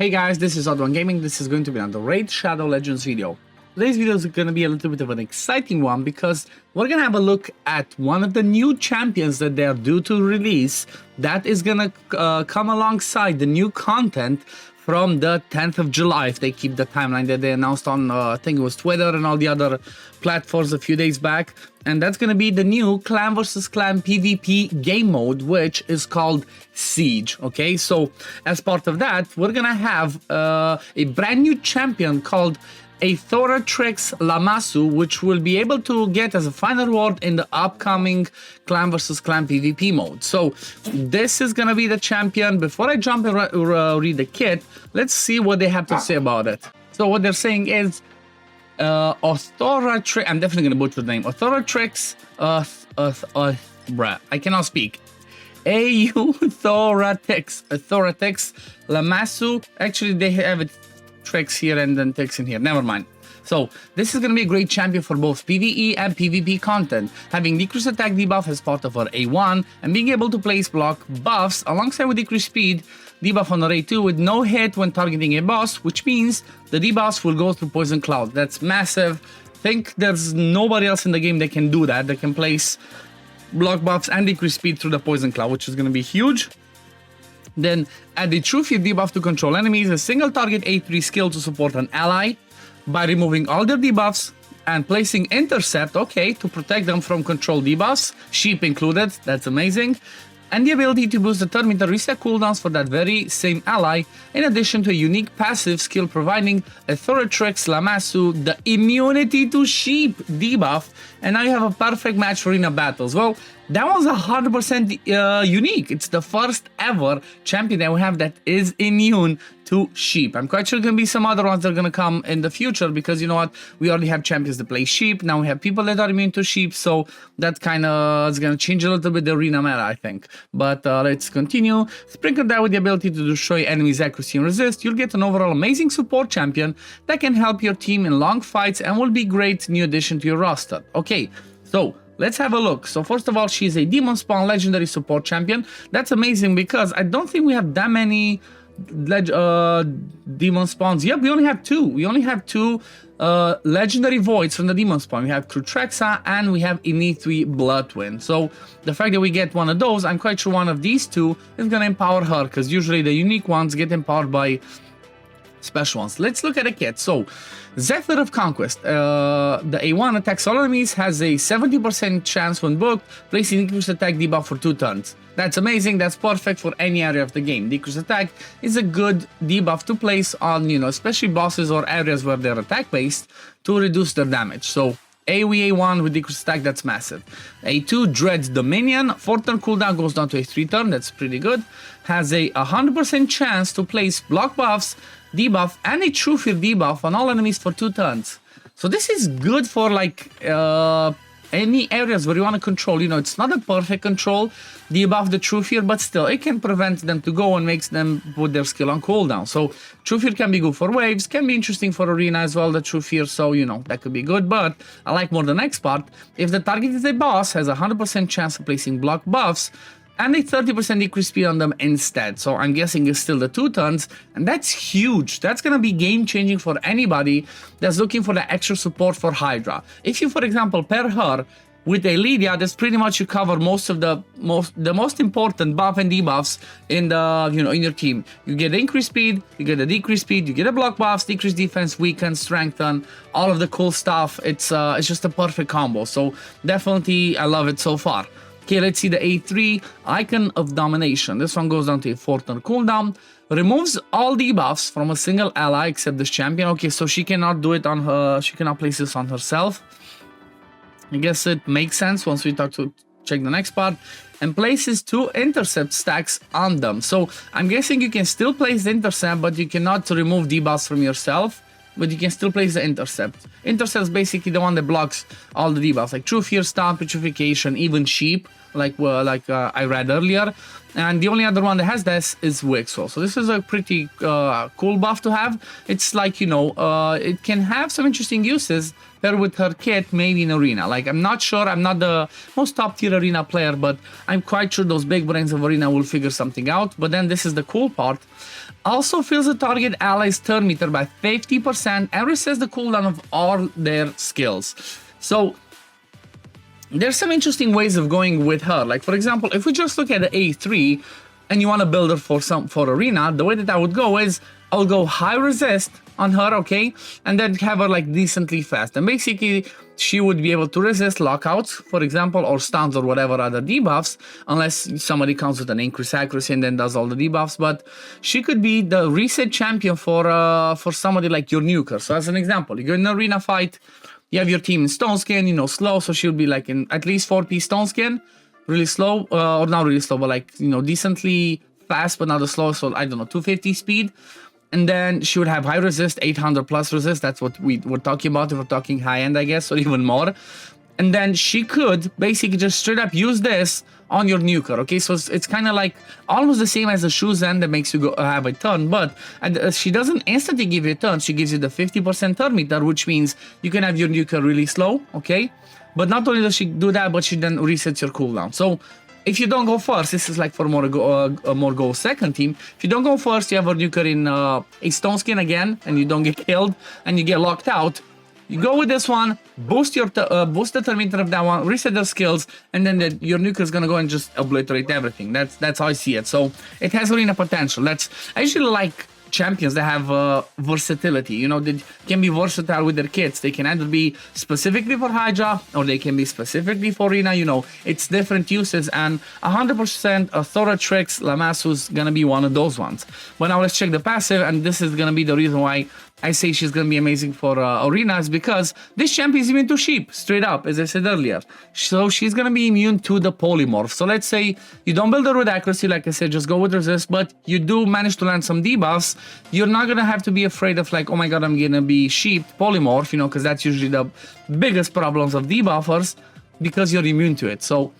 Hey guys, this is OddOneGaming. This is going to be another Raid Shadow Legends video. Today's video is going to be a little bit of an exciting one because we're going to have a look at one of the new champions that they are due to release that is going to come alongside the new content from the 10th of July if they keep the timeline that they announced on, I think it was Twitter and all the other platforms a few days back. And that's going to be the new clan versus clan PvP game mode, which is called Siege. Okay, so as part of that, we're going to have a brand new champion called a Thorex Lamasu, which will be able to get as a final reward in the upcoming clan versus clan PvP mode. So this is gonna be the champion. Before I jump and read the kit, let's see what they have to say about it. So what they're saying is Thorex, I'm definitely gonna butcher the name. Thorex, bruh, I cannot speak. Thorex Lamasu. Actually, they have it tricks here and then ticks in here. Never mind. So this is going to be a great champion for both PvE and PvP content, having decreased attack debuff as part of our A1 and being able to place block buffs alongside with decreased speed debuff on our A2 with no hit when targeting a boss, which means the debuffs will go through Poison Cloud. That's massive. Think there's nobody else in the game that can do that. They can place block buffs and decrease speed through the Poison Cloud, which is going to be huge. Then add the True Fear debuff to control enemies, a single target A3 skill to support an ally by removing all their debuffs and placing Intercept, okay, to protect them from control debuffs, sheep included, that's amazing. And the ability to boost the turn meter reset cooldowns for that very same ally, in addition to a unique passive skill providing a Thorex Lamasu the immunity to sheep debuff, and now you have a perfect match for arena battles. Well, that was 100% unique. It's the first ever champion that we have that is immune to sheep. I'm quite sure there are going to be some other ones that are going to come in the future because you know what? We already have champions that play sheep. Now we have people that are immune to sheep. So that kind of is going to change a little bit the arena meta, I think. But let's continue. Sprinkle that with the ability to destroy enemies' accuracy and resist. You'll get an overall amazing support champion that can help your team in long fights and will be great new addition to your roster. Okay, so let's have a look. So first of all, she's a Demon Spawn legendary support champion. That's amazing because I don't think we have that many Demon Spawns. Yep, we only have two. We only have two legendary voids from the Demon Spawn. We have Crutrexa and we have Inithwi Bloodwind. So the fact that we get one of those, I'm quite sure one of these two is going to empower her because usually the unique ones get empowered by special ones. Let's look at the kit. So Zephyr of Conquest, the A1 attacks all enemies, has a 70% chance when booked, placing increased attack debuff for 2 turns. That's amazing. That's perfect for any area of the game. Decreased attack is a good debuff to place on, you know, especially bosses or areas where they're attack based to reduce their damage. So A1 with decreased attack, that's massive. A2 Dread's Dominion, 4-turn cooldown goes down to a 3-turn, that's pretty good. Has a 100% chance to place block buffs, debuff, and a True Fear debuff on all enemies for 2 turns. So this is good for like any areas where you want to control. You know, it's not a perfect control debuff the True Fear, but still it can prevent them to go and makes them put their skill on cooldown. So True Fear can be good for waves, can be interesting for arena as well, the True Fear, so you know, that could be good. But I like more the next part. If the target is a boss, has a 100% chance of placing block buffs and a 30% decreased speed on them instead. So I'm guessing it's still the 2 turns, and that's huge. That's gonna be game changing for anybody that's looking for the extra support for Hydra. If you, for example, pair her with a Lydia, that's pretty much you cover most of the most important buff and debuffs in the, you know, in your team. You get increased speed, you get a decreased speed, you get a block buffs, decreased defense, weaken, strengthen, all of the cool stuff. It's just a perfect combo. So definitely I love it so far. Okay, let's see the A3, Icon of Domination. This one goes down to a 4-turn cooldown. Removes all debuffs from a single ally except this champion. Okay, so she cannot do it on her, she cannot place this on herself. I guess it makes sense once we check the next part. And places 2 intercept stacks on them. So I'm guessing you can still place the intercept, but you cannot remove debuffs from yourself. But you can still place the Intercept. Intercept is basically the one that blocks all the debuffs, like True Fear, Stomp, Petrification, even Sheep, like I read earlier. And the only other one that has this is Wixwell. So this is a pretty cool buff to have. It's like, you know, it can have some interesting uses paired with her kit, maybe in arena. Like, I'm not sure, I'm not the most top tier arena player, but I'm quite sure those big brains of arena will figure something out. But then this is the cool part. Also fills the target ally's turn meter by 50% and resets the cooldown of all their skills. So there's some interesting ways of going with her. Like for example, if we just look at the A3 and you want to build her for arena, the way that I would go is I'll go high resist on her, okay, and then have her like decently fast, and basically she would be able to resist lockouts, for example, or stuns or whatever other debuffs, unless somebody comes with an increased accuracy and then does all the debuffs. But she could be the reset champion for somebody like your nuker. So as an example, you go in an arena fight, you have your team in stone skin, you know, slow, so she'll be like in at least 4p stone skin, really slow, or not really slow, but like, you know, decently fast but not the slow, so I don't know, 250 speed. And then she would have high resist, 800 plus resist. That's what we're talking about if we're talking high end, I guess, or even more. And then she could basically just straight up use this on your nuker, okay? So it's kind of like almost the same as the shoes end that makes you go have a turn, but she doesn't instantly give you a turn. She gives you the 50% turn meter, which means you can have your nuker really slow, okay? But not only does she do that, but she then resets your cooldown. So if you don't go first, this is like for more go second team. If you don't go first, you have a nuker in a stone skin again, and you don't get killed, and you get locked out. You go with this one, boost the turn meter of that one, reset the skills, and then your nuker is gonna go and just obliterate everything. That's how I see it. So it has arena potential. I usually like champions that have versatility, you know, they can be versatile with their kits. They can either be specifically for Hydra or they can be specifically for arena, you know, it's different uses, and 100% Thorex Lamasu's gonna be one of those ones. But now let's check the passive, and this is gonna be the reason why I say she's gonna be amazing for arena, is because this champion is immune to sheep, straight up, as I said earlier. So she's gonna be immune to the polymorph. So let's say you don't build her with accuracy, like I said, just go with resist, but you do manage to land some debuffs. You're not gonna have to be afraid of like, oh my god, I'm gonna be sheep polymorph, you know, because that's usually the biggest problems of debuffers, because you're immune to it. So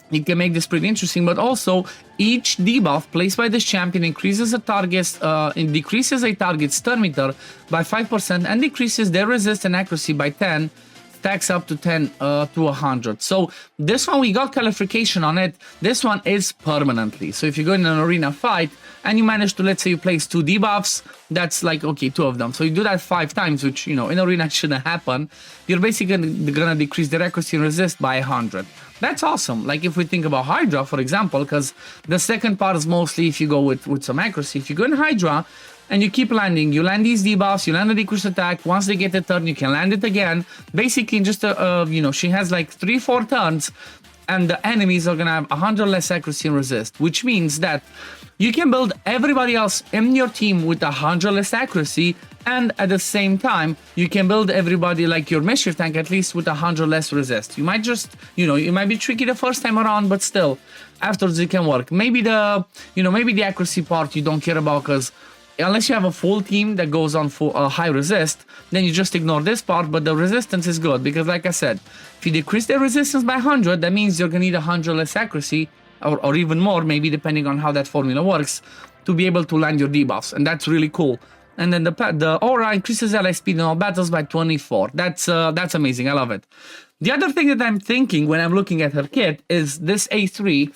it can make this pretty interesting, but also each debuff placed by this champion increases a target's decreases a target's turn meter by 5% and decreases their resist and accuracy by 10, stacks up to 10 to 100. So this one we got qualification on it. This one is permanently. So if you go in an arena fight and you manage to, let's say you place 2 debuffs, that's like, okay, 2 of them. So you do that 5 times, which, you know, in arena shouldn't happen. You're basically gonna decrease their accuracy and resist by 100. That's awesome. Like if we think about Hydra, for example, because the second part is mostly if you go with some accuracy. If you go in Hydra and you keep landing, you land these debuffs, you land a decreased attack. Once they get a turn, you can land it again. Basically, in just you know, she has like 3-4 turns, and the enemies are gonna have 100 less accuracy and resist, which means that you can build everybody else in your team with 100 less accuracy, and at the same time, you can build everybody like your mischief tank at least with 100 less resist. You might just, you know, it might be tricky the first time around, but still, afterwards it can work. Maybe the, you know, maybe the accuracy part you don't care about, because unless you have a full team that goes on for high resist, then you just ignore this part, but the resistance is good, because like I said, if you decrease the resistance by 100, that means you're gonna need 100 less accuracy, or even more, maybe depending on how that formula works, to be able to land your debuffs, and that's really cool. And then the aura increases ally speed in all battles by 24. That's amazing, I love it. The other thing that I'm thinking when I'm looking at her kit is this A3,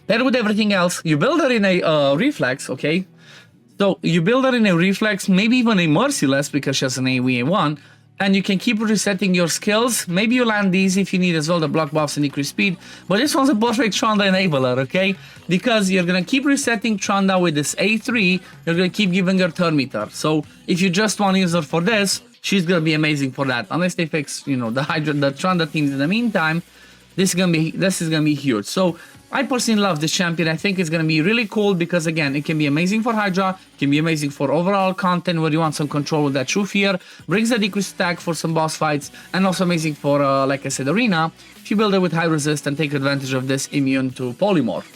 paired with everything else, you build her in a reflex, okay? So you build her in a reflex, maybe even a merciless, because she has an AoE1, and you can keep resetting your skills. Maybe you land these if you need as well, the block buffs and decrease speed, but this one's a perfect Tranda enabler, okay? Because you're gonna keep resetting Tranda with this A3, you're gonna keep giving her turn meter. So if you just want to use her for this, she's gonna be amazing for that. Unless they fix, you know, the Tranda teams in the meantime, this is gonna be huge. So I personally love this champion. I think it's going to be really cool because, again, it can be amazing for Hydra, it can be amazing for overall content where you want some control with that True Fear, brings a decreased attack for some boss fights, and also amazing for, like I said, arena, if you build it with high resist and take advantage of this immune to polymorph.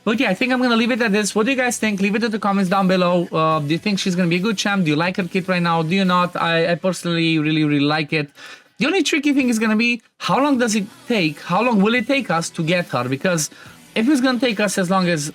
But yeah, I think I'm going to leave it at this. What do you guys think? Leave it in the comments down below. Do you think she's going to be a good champ? Do you like her kit right now? Do you not? I personally really like it. The only tricky thing is going to be, how long does it take? How long will it take us to get her? Because if it's going to take us as long as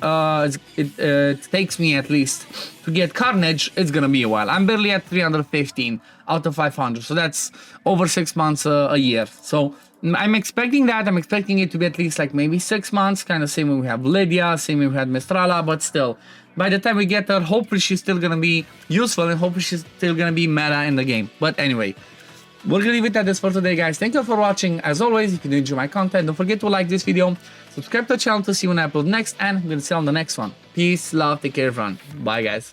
it takes me at least to get Carnage, it's going to be a while. I'm barely at 315 out of 500. So that's over 6 months a year. So I'm expecting that. I'm expecting it to be at least like maybe 6 months, kind of same way we have Lydia, same way we had Mistrala, but still, by the time we get her, hopefully she's still gonna be useful and hopefully she's still gonna be meta in the game. But anyway, we're gonna leave it at this for today, guys. Thank you for watching. As always, if you do enjoy my content, don't forget to like this video, subscribe to the channel to see when I upload next, and I'm gonna see you on the next one. Peace, love, take care, everyone. Bye, guys.